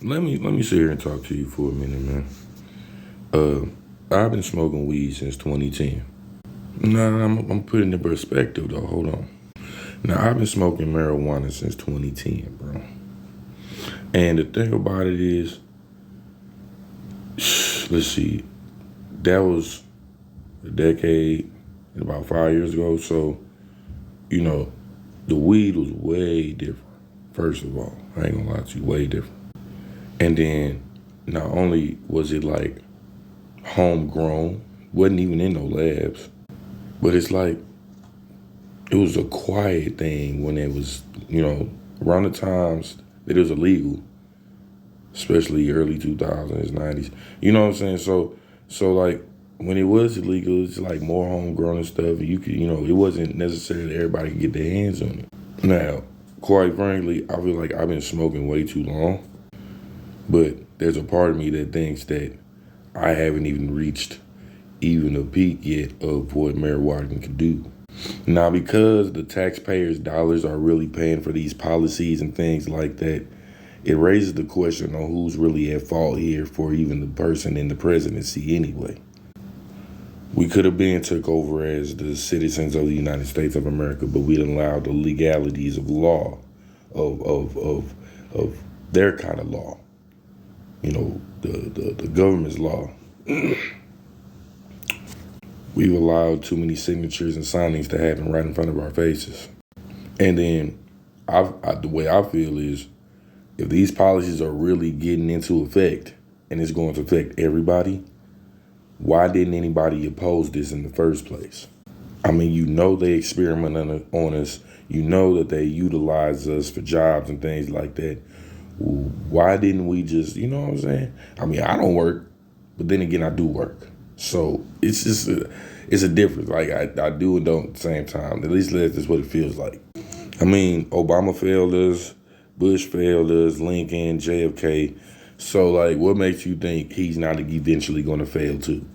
let me sit here and talk to you for a minute, man. I've been smoking weed since 2010. Nah, I'm putting it in perspective though. Hold on. Now I've been smoking marijuana since 2010, bro. And the thing about it is, let's see, that was a decade and about 5 years ago. So, you know, the weed was way different. First of all, I ain't gonna lie to you, way different. And then not only was it like homegrown, wasn't even in no labs, but it's like it was a quiet thing when it was, around the times that it was illegal, especially early 2000s, 90s. You know what I'm saying? So like when it was illegal, it's like more homegrown and stuff. And you could, it wasn't necessary that everybody could get their hands on it. Now, quite frankly, I feel like I've been smoking way too long, but there's a part of me that thinks that I haven't even reached even a peak yet of what marijuana can do. Now, because the taxpayers' dollars are really paying for these policies and things like that, it raises the question on who's really at fault here for even the person in the presidency anyway. We could have been took over as the citizens of the United States of America, but we didn't allow the legalities of law, of their kind of law, the government's law. We've allowed too many signatures and signings to happen right in front of our faces. And then the way I feel is if these policies are really getting into effect and it's going to affect everybody, why didn't anybody oppose this in the first place? I mean, they experiment on us. You know that they utilize us for jobs and things like that. Why didn't we just, you know what I'm saying? I mean, I don't work, but then again, I do work. So it's just, it's a difference. Like I do and don't at the same time. At least that's what it feels like. I mean, Obama failed us, Bush failed us, Lincoln, JFK. So like, what makes you think he's not eventually going to fail too?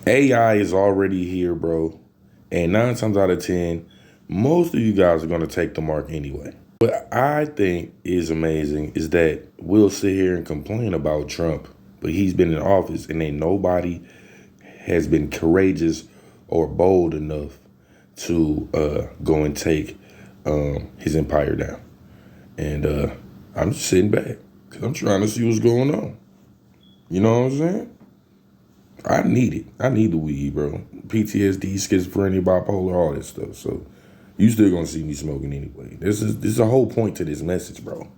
AI is already here, bro. And 9 times out of 10, most of you guys are going to take the mark anyway. What I think is amazing is that we'll sit here and complain about Trump, but he's been in office and ain't nobody has been courageous or bold enough to go and take his empire down. And I'm just sitting back because I'm trying to see what's going on. You know what I'm saying? I need it. I need the weed, bro. PTSD, schizophrenia, bipolar, all that stuff. So you still gonna see me smoking anyway. This is a whole point to this message, bro.